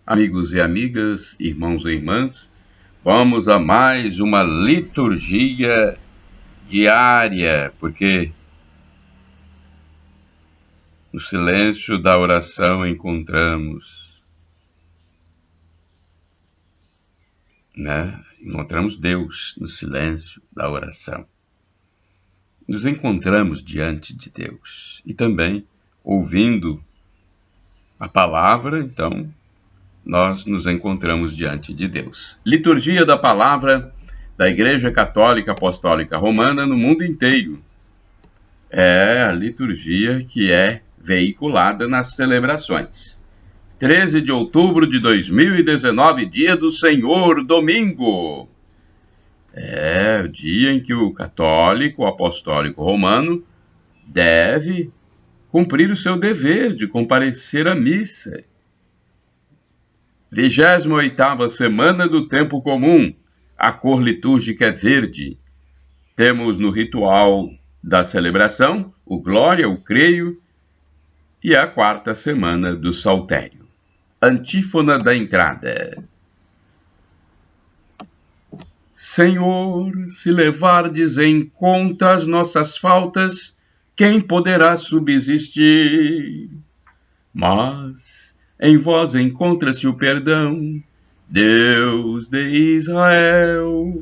Amigos e amigas, irmãos e irmãs, vamos a mais uma liturgia diária, porque no silêncio da oração encontramos Deus no silêncio da oração. Nos encontramos diante de Deus e também ouvindo a palavra, então, nós nos encontramos diante de Deus. Liturgia da Palavra da Igreja Católica Apostólica Romana no mundo inteiro. É a liturgia que é veiculada nas celebrações. 13 de outubro de 2019, dia do Senhor, domingo. É o dia em que o católico, o apostólico romano, deve cumprir o seu dever de comparecer à missa. 28ª semana do tempo comum. A cor litúrgica é verde. Temos no ritual da celebração o Glória, o Creio e a 4ª semana do Saltério. Antífona da entrada. Senhor, se levardes em conta as nossas faltas, quem poderá subsistir? Mas em vós encontra-se o perdão, Deus de Israel.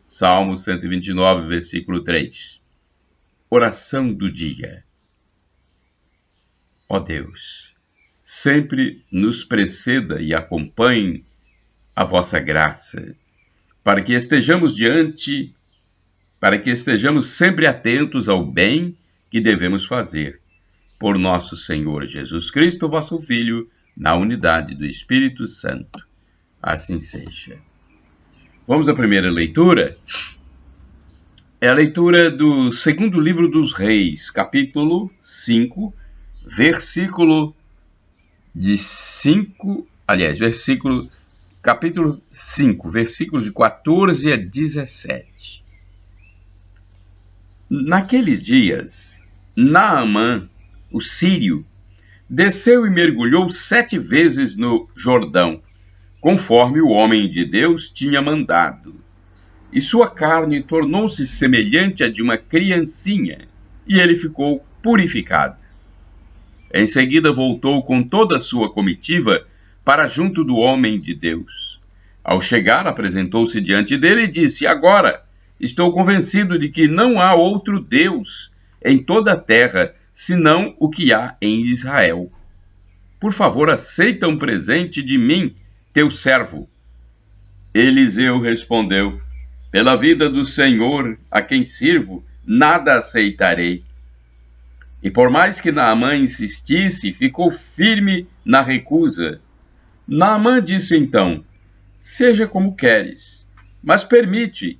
Salmo 129, versículo 3. Oração do dia. Ó Deus, sempre nos preceda e acompanhe a vossa graça, para que estejamos sempre atentos ao bem que devemos fazer. Por nosso Senhor Jesus Cristo, vosso Filho, na unidade do Espírito Santo. Assim seja. Vamos à primeira leitura? É a leitura do segundo livro dos Reis, capítulo 5, capítulo 5, versículos de 14 a 17. Naqueles dias, Naamã, o sírio, desceu e mergulhou 7 vezes no Jordão, conforme o homem de Deus tinha mandado. E sua carne tornou-se semelhante à de uma criancinha, e ele ficou purificado. Em seguida voltou com toda a sua comitiva para junto do homem de Deus. Ao chegar, apresentou-se diante dele e disse: Agora estou convencido de que não há outro Deus em toda a terra, senão o que há em Israel. Por favor, aceita um presente de mim, teu servo. Eliseu respondeu: Pela vida do Senhor, a quem sirvo, nada aceitarei. E por mais que Naamã insistisse, ficou firme na recusa. Naamã disse então: Seja como queres, mas permite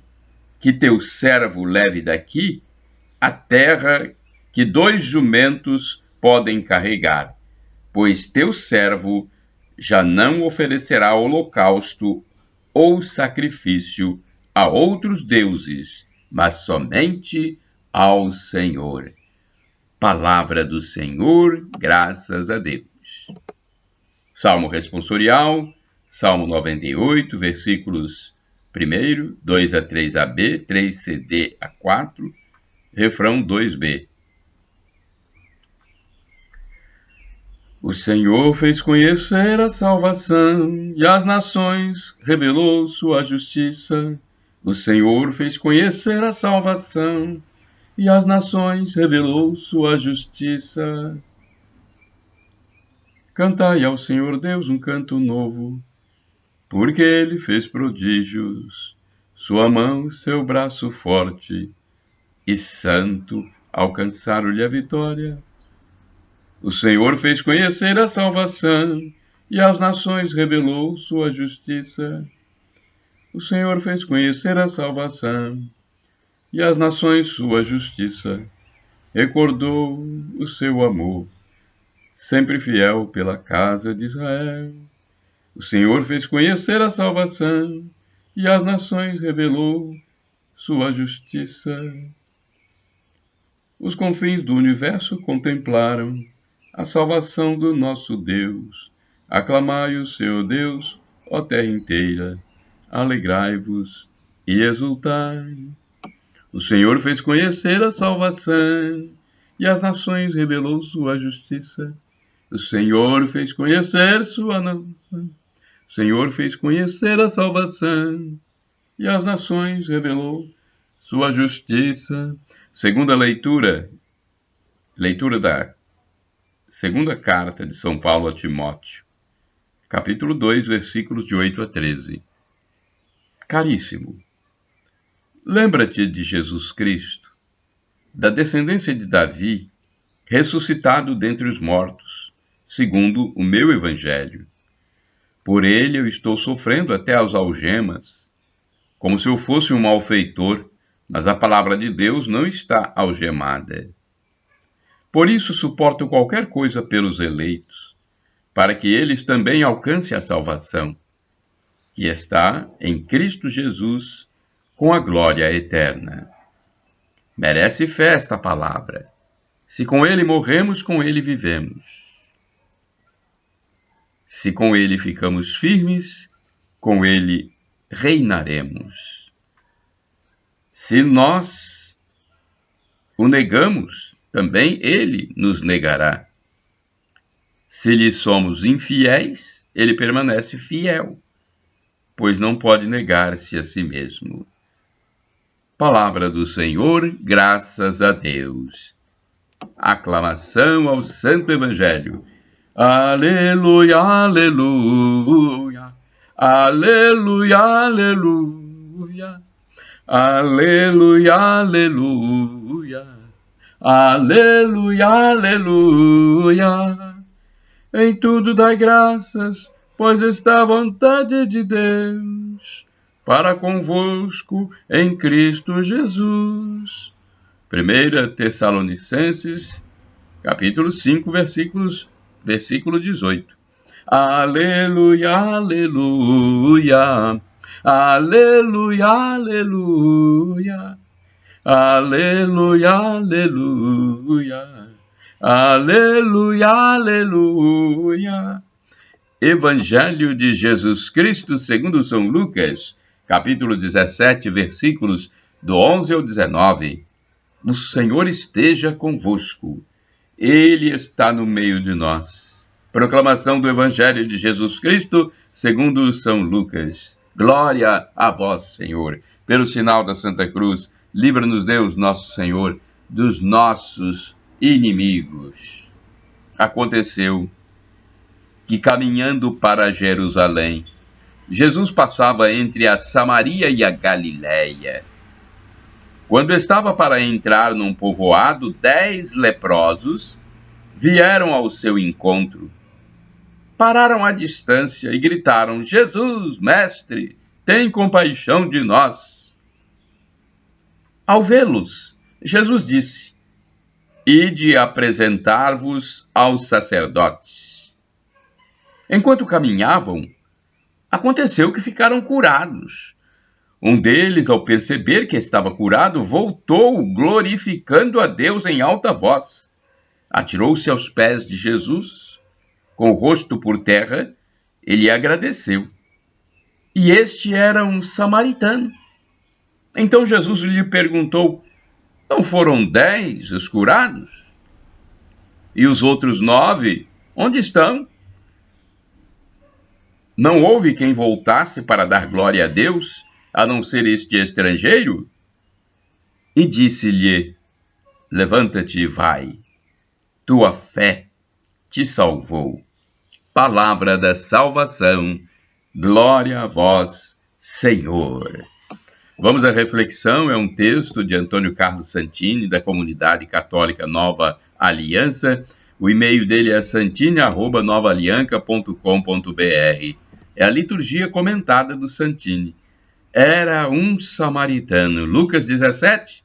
que teu servo leve daqui a terra que 2 jumentos podem carregar, pois teu servo já não oferecerá holocausto ou sacrifício a outros deuses, mas somente ao Senhor. Palavra do Senhor, graças a Deus. Salmo responsorial, Salmo 98, versículos 1, 2 a 3ab, 3cd a 4, refrão 2b. O Senhor fez conhecer a salvação, e às nações revelou sua justiça. O Senhor fez conhecer a salvação, e às nações revelou sua justiça. Cantai ao Senhor Deus um canto novo, porque Ele fez prodígios, sua mão, seu braço forte e santo alcançaram-lhe a vitória. O Senhor fez conhecer a salvação, e às nações revelou sua justiça. O Senhor fez conhecer a salvação, e às nações sua justiça. Recordou o seu amor, sempre fiel pela casa de Israel. O Senhor fez conhecer a salvação, e às nações revelou sua justiça. Os confins do universo contemplaram a salvação do nosso Deus. Aclamai o Senhor Deus, ó terra inteira, alegrai-vos e exultai. O Senhor fez conhecer a salvação, e às nações revelou sua justiça. O Senhor fez conhecer sua nação. O Senhor fez conhecer a salvação, e às nações revelou sua justiça. Segunda leitura da segunda carta de São Paulo a Timóteo, capítulo 2, versículos de 8 a 13. Caríssimo, lembra-te de Jesus Cristo, da descendência de Davi, ressuscitado dentre os mortos, segundo o meu evangelho. Por ele eu estou sofrendo até as algemas, como se eu fosse um malfeitor, mas a palavra de Deus não está algemada. Por isso suporto qualquer coisa pelos eleitos, para que eles também alcancem a salvação, que está em Cristo Jesus, com a glória eterna. Merece fé esta palavra. Se com ele morremos, com ele vivemos. Se com ele ficamos firmes, com ele reinaremos. Se nós o negamos, também ele nos negará. Se lhe somos infiéis, ele permanece fiel, pois não pode negar-se a si mesmo. Palavra do Senhor, graças a Deus. Aclamação ao Santo Evangelho. Aleluia, aleluia, aleluia, aleluia, aleluia, aleluia, aleluia, aleluia. Em tudo dai graças, pois está a vontade de Deus para convosco em Cristo Jesus. 1 Tessalonicenses, capítulo 5, versículo 18. Aleluia, aleluia, aleluia, aleluia, aleluia, aleluia, aleluia, aleluia. Evangelho de Jesus Cristo segundo São Lucas, capítulo 17, versículos do 11 ao 19. O Senhor esteja convosco. Ele está no meio de nós. Proclamação do Evangelho de Jesus Cristo, segundo São Lucas. Glória a vós, Senhor. Pelo sinal da Santa Cruz, livra-nos Deus, nosso Senhor, dos nossos inimigos. Aconteceu que, caminhando para Jerusalém, Jesus passava entre a Samaria e a Galiléia. Quando estava para entrar num povoado, 10 leprosos vieram ao seu encontro. Pararam à distância e gritaram: Jesus, mestre, tem compaixão de nós. Ao vê-los, Jesus disse: Ide apresentar-vos aos sacerdotes. Enquanto caminhavam, aconteceu que ficaram curados. Um deles, ao perceber que estava curado, voltou, glorificando a Deus em alta voz. Atirou-se aos pés de Jesus, com o rosto por terra, e lhe agradeceu. E este era um samaritano. Então Jesus lhe perguntou: Não foram 10 os curados? E os outros 9, onde estão? Não houve quem voltasse para dar glória a Deus, a não ser este estrangeiro? E disse-lhe: Levanta-te e vai, tua fé te salvou. Palavra da salvação, glória a vós, Senhor. Vamos à reflexão, é um texto de Antônio Carlos Santini, da Comunidade Católica Nova Aliança. O e-mail dele é santini@novaalianca.com.br. É a liturgia comentada do Santini. Era um samaritano. Lucas 17,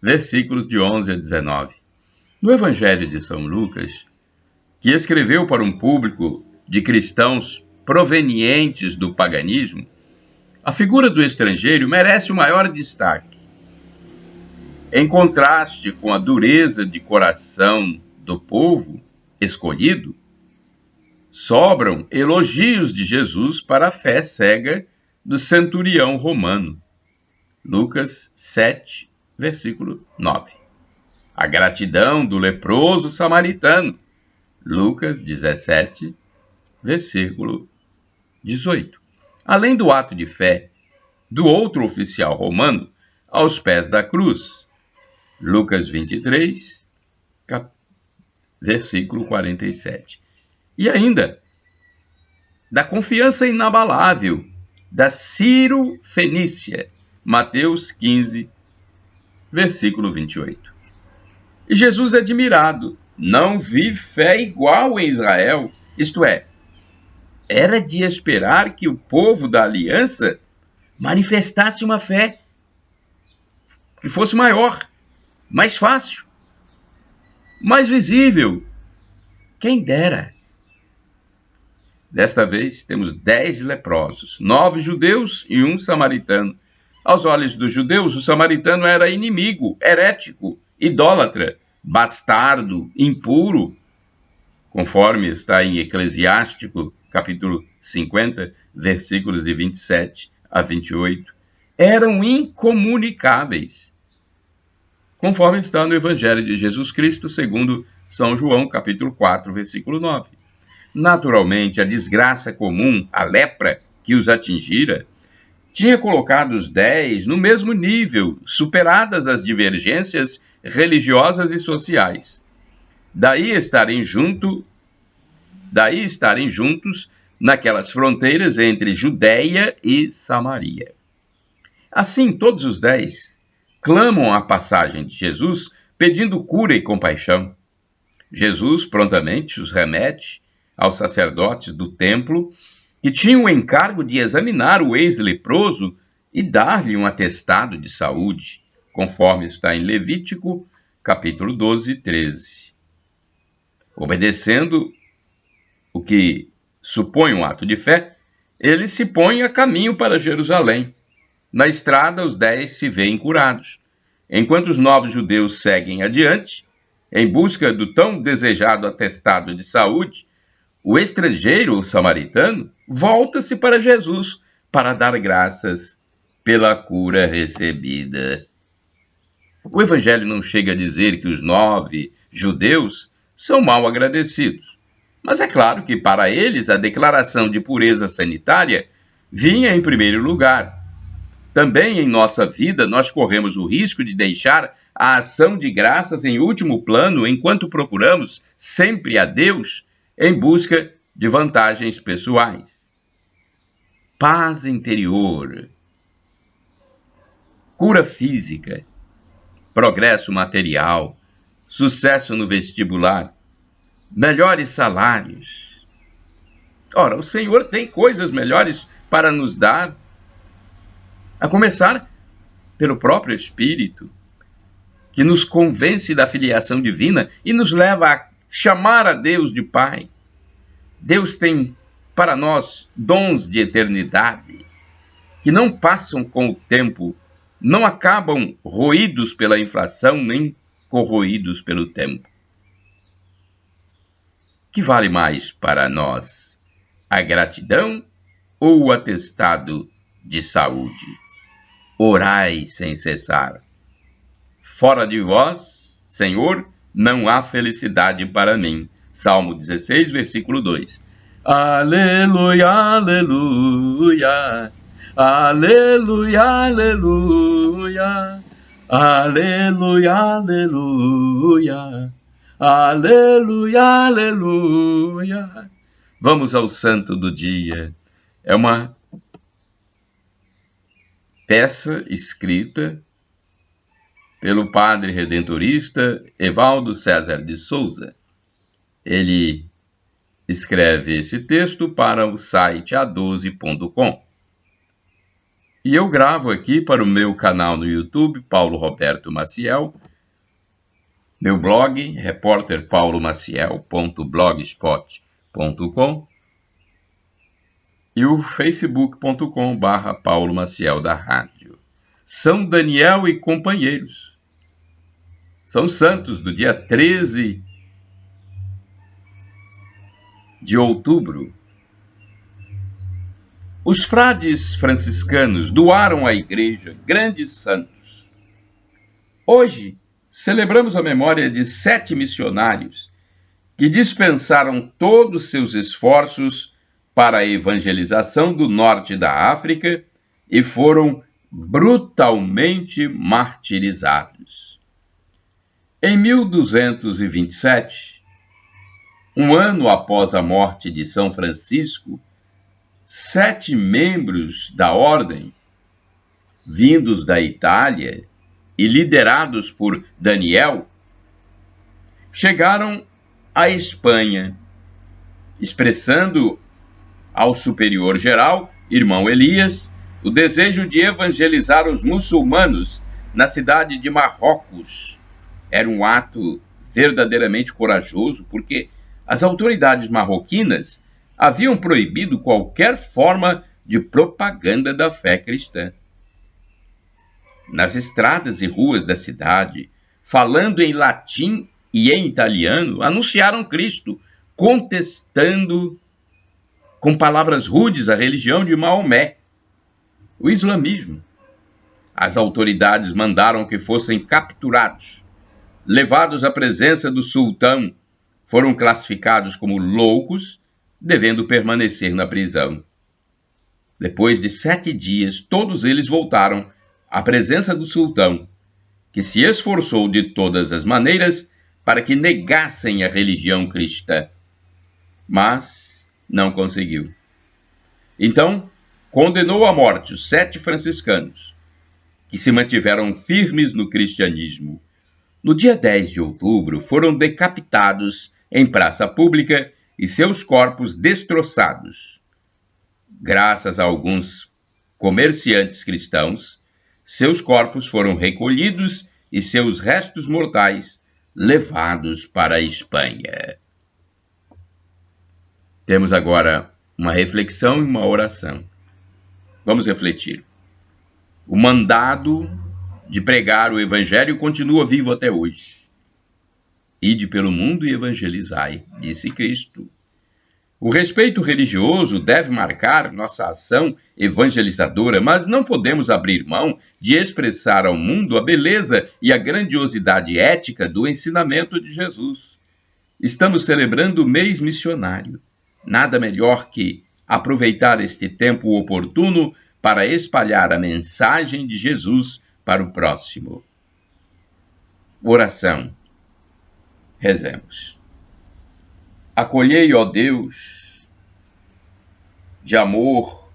versículos de 11 a 19. No Evangelho de São Lucas, que escreveu para um público de cristãos provenientes do paganismo, a figura do estrangeiro merece o maior destaque. Em contraste com a dureza de coração do povo escolhido, sobram elogios de Jesus para a fé cega do centurião romano. Lucas 7, versículo 9. A gratidão do leproso samaritano. Lucas 17, versículo 18. Além do ato de fé do outro oficial romano aos pés da cruz. Lucas 23, versículo 47. E ainda, da confiança inabalável da Ciro-Fenícia, Mateus 15, versículo 28. E Jesus é admirado, não vi fé igual em Israel, isto é, era de esperar que o povo da aliança manifestasse uma fé que fosse maior, mais fácil, mais visível. Quem dera. Desta vez temos 10 leprosos, 9 judeus e 1 samaritano. Aos olhos dos judeus, o samaritano era inimigo, herético, idólatra, bastardo, impuro, conforme está em Eclesiástico, capítulo 50, versículos de 27 a 28. Eram incomunicáveis, conforme está no Evangelho de Jesus Cristo, segundo São João, capítulo 4, versículo 9. Naturalmente, a desgraça comum, a lepra que os atingira, tinha colocado os 10 no mesmo nível, superadas as divergências religiosas e sociais. Daí estarem juntos naquelas fronteiras entre Judéia e Samaria. Assim, todos os 10 clamam a passagem de Jesus, pedindo cura e compaixão. Jesus prontamente os remete aos sacerdotes do templo, que tinham o encargo de examinar o ex-leproso e dar-lhe um atestado de saúde, conforme está em Levítico, capítulo 12, 13. Obedecendo o que supõe um ato de fé, ele se põe a caminho para Jerusalém. Na estrada, os 10 se veem curados, enquanto os 9 judeus seguem adiante, em busca do tão desejado atestado de saúde. O estrangeiro, o samaritano, volta-se para Jesus para dar graças pela cura recebida. O Evangelho não chega a dizer que os 9 judeus são mal agradecidos, mas é claro que para eles a declaração de pureza sanitária vinha em primeiro lugar. Também em nossa vida nós corremos o risco de deixar a ação de graças em último plano enquanto procuramos sempre a Deus em busca de vantagens pessoais. Paz interior, cura física, progresso material, sucesso no vestibular, melhores salários. Ora, o Senhor tem coisas melhores para nos dar, a começar pelo próprio Espírito, que nos convence da filiação divina e nos leva a chamar a Deus de Pai. Deus tem para nós dons de eternidade, que não passam com o tempo, não acabam roídos pela inflação, nem corroídos pelo tempo. Que vale mais para nós, a gratidão ou o atestado de saúde? Orai sem cessar. Fora de vós, Senhor, não há felicidade para mim. Salmo 16, versículo 2. Aleluia, aleluia. Aleluia, aleluia. Aleluia, aleluia. Aleluia, aleluia. Vamos ao santo do dia. É uma peça escrita pelo padre redentorista Evaldo César de Souza. Ele escreve esse texto para o site a12.com. E eu gravo aqui para o meu canal no YouTube, Paulo Roberto Maciel, meu blog, repórterpaulomaciel.blogspot.com e o facebook.com/Paulo Maciel da Rádio. São Daniel e companheiros. São santos do dia 13 de outubro, os frades franciscanos doaram à Igreja grandes santos. Hoje, celebramos a memória de 7 missionários que dispensaram todos seus esforços para a evangelização do norte da África e foram brutalmente martirizados. Em 1227, um ano após a morte de São Francisco, 7 membros da ordem, vindos da Itália e liderados por Daniel, chegaram à Espanha, expressando ao superior geral, irmão Elias, o desejo de evangelizar os muçulmanos na cidade de Marrocos. Era um ato verdadeiramente corajoso, porque as autoridades marroquinas haviam proibido qualquer forma de propaganda da fé cristã. Nas estradas e ruas da cidade, falando em latim e em italiano, anunciaram Cristo, contestando com palavras rudes a religião de Maomé, o islamismo. As autoridades mandaram que fossem capturados, levados à presença do sultão, foram classificados como loucos, devendo permanecer na prisão. Depois de 7 dias, todos eles voltaram à presença do sultão, que se esforçou de todas as maneiras para que negassem a religião cristã, mas não conseguiu. Então, condenou à morte os 7 franciscanos, que se mantiveram firmes no cristianismo. No dia 10 de outubro, foram decapitados em praça pública e seus corpos destroçados. Graças a alguns comerciantes cristãos, seus corpos foram recolhidos e seus restos mortais levados para a Espanha. Temos agora uma reflexão e uma oração. Vamos refletir. O mandado de pregar o Evangelho continua vivo até hoje. Ide pelo mundo e evangelizai, disse Cristo. O respeito religioso deve marcar nossa ação evangelizadora, mas não podemos abrir mão de expressar ao mundo a beleza e a grandiosidade ética do ensinamento de Jesus. Estamos celebrando o mês missionário. Nada melhor que aproveitar este tempo oportuno para espalhar a mensagem de Jesus para o próximo. Oração. Rezemos. Acolhei, ó Deus, de amor,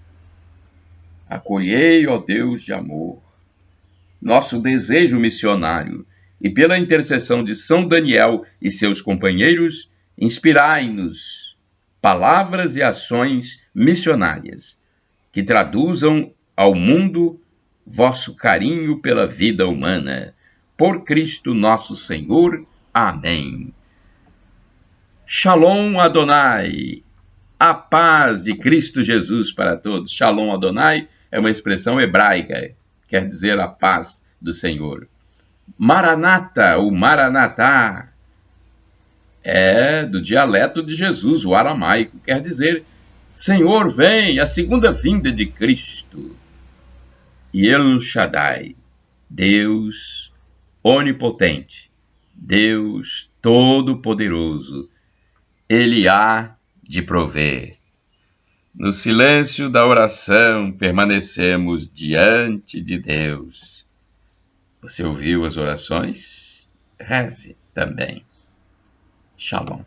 acolhei, ó Deus de amor, nosso desejo missionário, e pela intercessão de São Daniel e seus companheiros, inspirai-nos palavras e ações missionárias, que traduzam ao mundo vosso carinho pela vida humana. Por Cristo nosso Senhor. Amém. Shalom Adonai, a paz de Cristo Jesus para todos. Shalom Adonai é uma expressão hebraica, quer dizer a paz do Senhor. Maranata, o Maranatá, é do dialeto de Jesus, o aramaico, quer dizer Senhor, vem, a segunda vinda de Cristo. E El Shaddai, Deus onipotente, Deus todo-poderoso, Ele há de prover. No silêncio da oração, permanecemos diante de Deus. Você ouviu as orações? Reze também. Shalom.